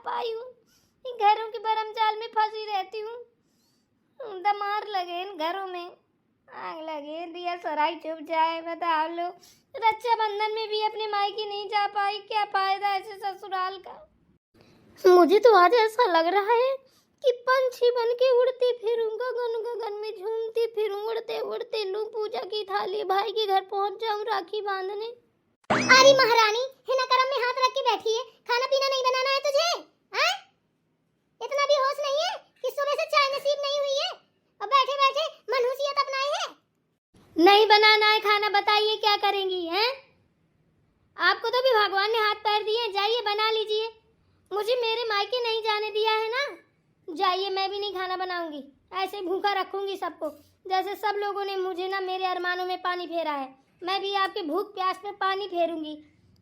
पाई हूँ। इन घरों के भरम जाल में फंसी रहती हूँ। दमार लगे इन घरों में, आग लगे, दिया सराय चुप जाए। बता लो, रक्षाबंधन में भी अपने मायके नहीं जा पाई, क्या फायदा ऐसे ससुराल का। मुझे तो आज ऐसा लग रहा है कि पंछी बन के उड़ती फिरूं, गगन गगन में झूमती फिरूं, उड़ते उड़ते लूं पूजा की थाली, भाई के घर पहुंच जाऊं राखी बांधने। अरे महारानी, हिना करम में हाथ रख के बैठी है, खाना पीना नहीं बनाना है तुझे? हैं? इतना भी होश नहीं है कि सुबह से चाय नसीब नहीं हुई है और बैठे बैठे मनहूसियत अपनाए है। नहीं बनाना है खाना, बताइए क्या करेंगी हैं? आपको तो भी भगवान ने हाथ पैर दिए, जाइए बना लीजिए। मुझे मेरे मायके नहीं जाने दिया है ना, जाइए, मैं भी नहीं खाना बनाऊंगी। ऐसे भूखा रखूंगी सबको, जैसे सब लोगों ने मुझे ना मेरे अरमानों में पानी फेरा है, मैं भी आपके भूख प्यास पे पानी फेरूंगी।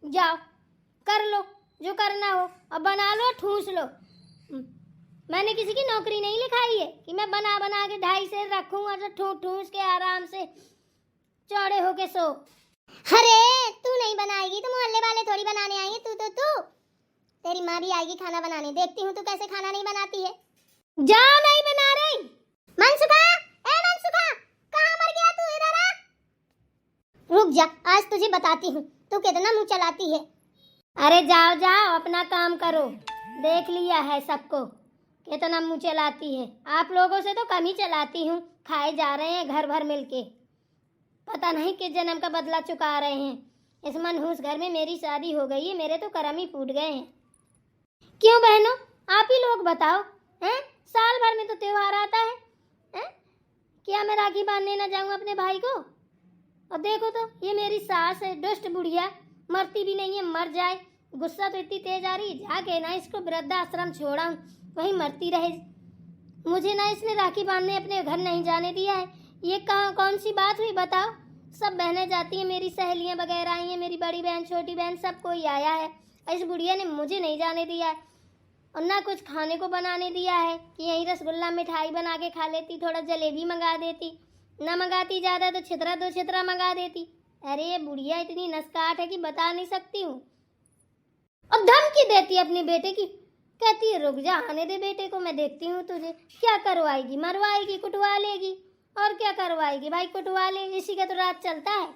जाओ कर लो जो करना हो, और बना लो, ठूस लो। मैंने किसी की नौकरी नहीं लिखाई है कि मैं बना बना के 2.5 सेर रखूं और ठूस ठूस के आराम से चौड़े होके सो। अरे तू नहीं बनाएगी तो मोहल्ले वाले थोड़ी बनाने आएंगे। तू तेरी माँ भी आएगी खाना बनाने, देखती हूँ तू कैसे खाना नहीं बनाती है। जा, नहीं बना रही। मनसुखा, ए मनसुखा, कहाँ मर गया तू? इधर आ। रुक जा, आज तुझे बताती हूँ तू कितना मुंह चलाती है। अरे जाओ जाओ, अपना काम करो, देख लिया है सबको कितना मुंह चलाती है। आप लोगों से तो कम ही चलाती हूँ, खाए जा रहे हैं घर भर मिलके, पता नहीं किस जन्म का बदला चुका रहे हैं। इस मनहूस घर में मेरी शादी हो गई है, मेरे तो करम ही फूट गए हैं। क्यों बहनों, आप ही लोग बताओ हैं? साल भर में तो त्योहार आता है, हैं? क्या मैं राखी बांधने ना जाऊं अपने भाई को? और देखो तो ये मेरी सास है, दुष्ट बुढ़िया, मरती भी नहीं है, मर जाए। गुस्सा तो इतनी तेज आ रही, जाके ना इसको वृद्धाश्रम छोड़ा, वहीं मरती रहे। मुझे ना इसने राखी बांधने अपने घर नहीं जाने दिया है। ये कौन सी बात हुई बताओ? सब बहनें जाती हैं, मेरी सहेलियां वगैरह आई हैं, मेरी बड़ी बहन छोटी बहन सब कोई आया है, इस बुढ़िया ने मुझे नहीं जाने दिया है। और ना कुछ खाने को बनाने दिया है कि यहीं रसगुल्ला मिठाई बना के खा लेती, थोड़ा जलेबी मंगा देती, ना मंगाती ज़्यादा तो छितरा 2 छितरा मंगा देती। अरे ये बुढ़िया इतनी नस्काट है कि बता नहीं सकती हूँ। और धमकी देती अपने बेटे की, कहती है रुक जा, आने दे बेटे को, मैं देखती हूँ तुझे। क्या करवाएगी? मरवाएगी, कुटवा लेगी, और क्या करवाएगी भाई? कुटवा ले, इसी का तो राज चलता है।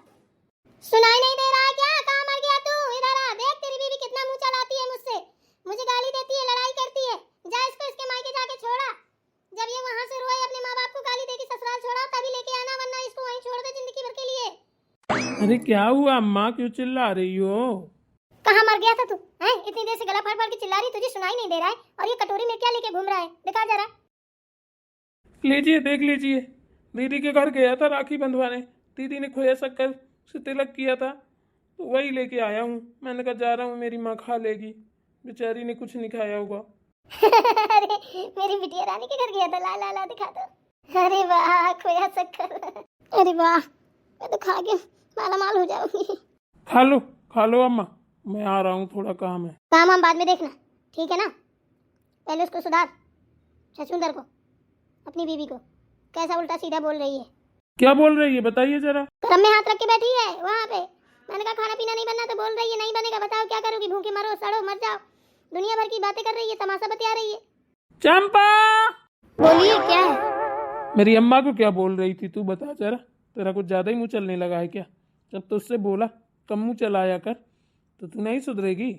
सुनाई नहीं दे रहा है क्या? कहाँ मर गया तू? इधर आ, देख तेरी बीवी कितना मुंह चलाती है मुझसे, मुझे गाली देती है, लड़ाई करती है। जा इसको इसके मायके जाके छोड़ा। जब ये वहाँ से रोए अपने माँ बाप को गाली देके ससुराल छोड़ा तभी लेके आना, वरना इसको वहीं छोड़ दे जिंदगी भर के लिए। अरे क्या हुआ अम्मा, क्यों चिल्ला रही हो? कहाँ मर गया था तू? हैं? इतनी देर से गला फाड़ फाड़ के चिल्ला रही, तुझे सुनाई नहीं दे रहा है? और ये कटोरी में क्या लेके घूम रहा है, दिखा जरा। लीजिए देख लीजिए, दीदी के घर गया था राखी बंधवाने, दीदी ने खोया शक्कर से तिलक किया था तो वही लेके आया हूँ। मैंने कहा जा रहा हूँ, मेरी माँ खा लेगी, बेचारी ने कुछ नहीं खाया होगा। अरे मेरी बिटिया रानी के घर गया था, ला ला ला दिखा दो। अरे वाह, खोया शक्कर, अरे वाह, मैं तो खा के माला माल हो जाऊंगी। खा लो अम्मा, मैं आ रहा हूँ, थोड़ा काम है। काम हम बाद में देखना, ठीक है ना? पहले उसको सुधार, छछूंदर को, अपनी बीवी को, कैसा उल्टा सीधा बोल रही है। क्या बोल रही है बताइए जरा। करम में हाथ रख के बैठी है वहाँ पे। मैंने कहा खाना पीना नहीं बनना तो बोल रही है नहीं बनेगा। बताओ क्या करोगी? भूखी मरो, सड़ो, मर जाओ। दुनिया भर की बातें कर रही है, तमाशा बतिया रही है। चंपा, बोलिए क्या है? मेरी अम्मा को क्या बोल रही थी तू बता जरा, तेरा कुछ ज्यादा ही मुँह चलने लगा है क्या? जब तो उससे बोला कम मुँह चलाया कर, तो तू नहीं सुधरेगी।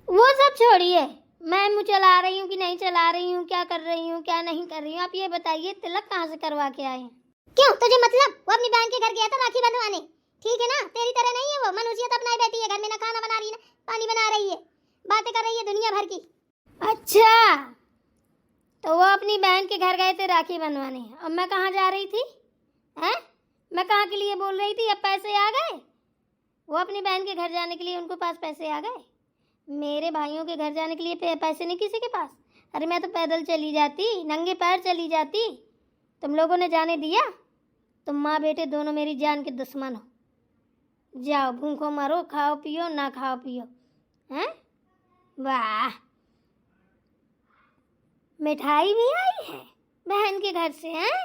वो सब छोड़िए, मैं मुँह चला रही हूँ कि नहीं चला रही हूँ, क्या कर रही हूँ क्या नहीं कर रही हूँ, आप ये बताइए तिलक कहाँ से करवा के आए? क्यों तुझे मतलब? वो अपनी बहन के घर गया था राखी बंधवाने, ठीक है ना? तेरी तरह नहीं है वो, मनुष्यत अपनाए बैठी है घर में, ना खाना बना रही है ना पानी बना रही है, बातें कर रही है दुनिया भर की। अच्छा, तो वो अपनी बहन के घर गए थे राखी बंधवाने, अब मैं कहाँ जा रही थी? हैं? मैं कहाँ के लिए बोल रही थी? अब पैसे आ गए? वो अपनी बहन के घर जाने के लिए उनको पास पैसे आ गए, मेरे भाइयों के घर जाने के लिए पैसे नहीं किसी के पास। अरे मैं तो पैदल चली जाती, नंगे पैर चली जाती, तुम लोगों ने जाने दिया? तुम माँ बेटे दोनों मेरी जान के दुश्मन हो। जाओ भूखो मरो, खाओ पियो, ना खाओ पियो। हैं? वाह, मिठाई भी आई है बहन के घर से, हैं?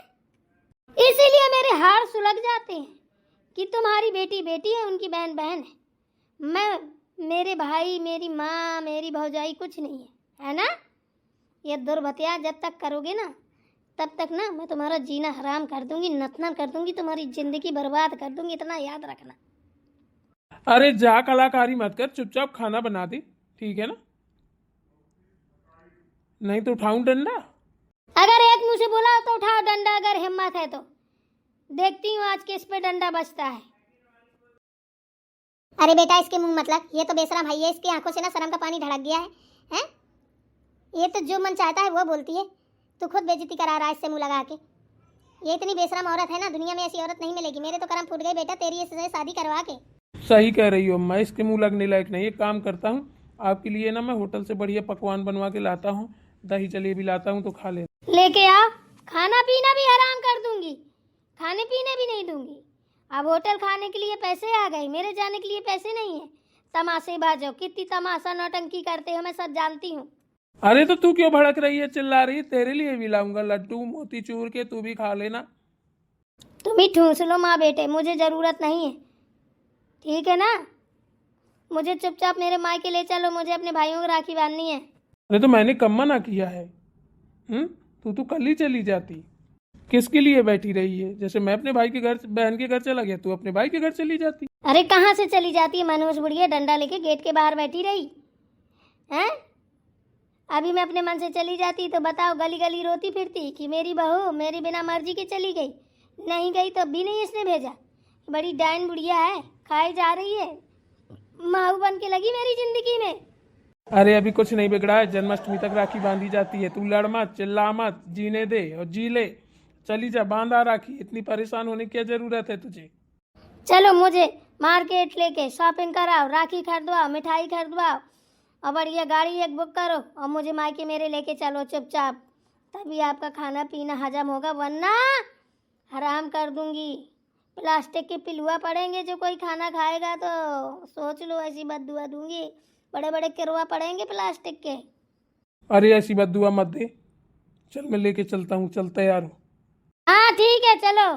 इसीलिए मेरे हाड़ सुलग जाते हैं कि तुम्हारी बेटी बेटी है, उनकी बहन बहन है। मैं, मेरे भाई, मेरी माँ, मेरी भौजाई कुछ नहीं है, है ना। ये दुर्भतिया जब तक करोगे ना तब तक ना मैं तुम्हारा जीना हराम कर दूंगी, नतना कर दूंगी, तुम्हारी जिंदगी बर्बाद कर दूंगी, इतना याद रखना। अरे जा कलाकारी मत कर, चुपचाप खाना बना दे, ठीक है ना, नहीं तो उठाऊं डंडा। अगर एक मुंह से बोला तो उठाओ डंडा, अगर हिम्मत है तो। देखती हूँ आज किस पे डंडा बजता है। अरे बेटा इसके मुंह मतलब, ये तो बेशरम है, ये इसकी आंखों से ना शर्म का पानी ढड़क गया है? ये तो जो मन चाहता है वो बोलती है, तू खुद बेइज्जती करा रहा है इससे मुंह लगा के। ये इतनी बेशरम औरत है ना, दुनिया में ऐसी औरत नहीं मिलेगी। मेरे तो करम फूट गए बेटा तेरी इससे शादी करवा के। सही कह रही हो, मैं इसके मुंह लगने लायक नहीं। एक काम करता हूँ, आपके लिए ना मैं होटल से बढ़िया पकवान बनवा के लाता हूँ, दही जलेबी लाता हूँ, तो खा ले। लेके आओ, खाना पीना भी हराम कर दूंगी, खाने पीने भी नहीं दूंगी। अब होटल खाने के लिए पैसे आ गए, मेरे जाने के लिए पैसे नहीं है। तमाशे बाजो, कितनी तमाशा नौटंकी करते हो मैं सब जानती हूँ। अरे तो तू क्यों भड़क रही है, चिल्ला रही है? तेरे लिए भी लाऊंगा लड्डू मोतीचूर के, तू भी खा लेना। तुम ही ठूस लो माँ बेटे, मुझे जरूरत नहीं है, ठीक है ना। मुझे चुपचाप मेरे मायके ले चलो, मुझे अपने भाइयों को राखी बांधनी है। अरे तो मैंने कब मना किया है? तू तो कल ही चली जाती। किसके लिए बैठी रही है? जैसे मैं अपने भाई के घर, बहन के घर चला गया, तू अपने भाई के घर चली जाती। अरे कहाँ से चली जाती है, मनोज बुढ़िया डंडा लेके गेट के बाहर बैठी रही हैं। अभी मैं अपने मन से चली जाती तो बताओ, गली गली रोती फिरती कि मेरी बहू मेरी बिना मर्जी के चली गई। नहीं गई तो भी नहीं इसने भेजा। बड़ी डायन बुढ़िया है, खाई जा रही है, माऊ बन के लगी मेरी जिंदगी में। अरे अभी कुछ नहीं बिगड़ा है, जन्माष्टमी तक राखी बांधी जाती है। तू लड़ मत, चिल्ला मत, जीने दे और जी ले। चली जा, बांधा राखी, इतनी परेशान होने की क्या जरूरत है तुझे? चलो मुझे मार्केट लेके शॉपिंग कराओ, राखी खरीदवाओ, मिठाई खरीदवाओ और बढ़िया गाड़ी एक बुक करो और मुझे मायके मेरे लेके चलो चुपचाप, तभी आपका खाना पीना हजम होगा, वरना हराम कर दूंगी। प्लास्टिक के पिलुआ पड़ेंगे, जो कोई खाना खाएगा तो सोच लो ऐसी बददुआ दूंगी। बड़े बड़े किरवा पड़ेंगे प्लास्टिक के। अरे ऐसी बददुआ मत दे, चल मैं लेके चलता हूँ, चल तैयार हो। हाँ ठीक है चलो।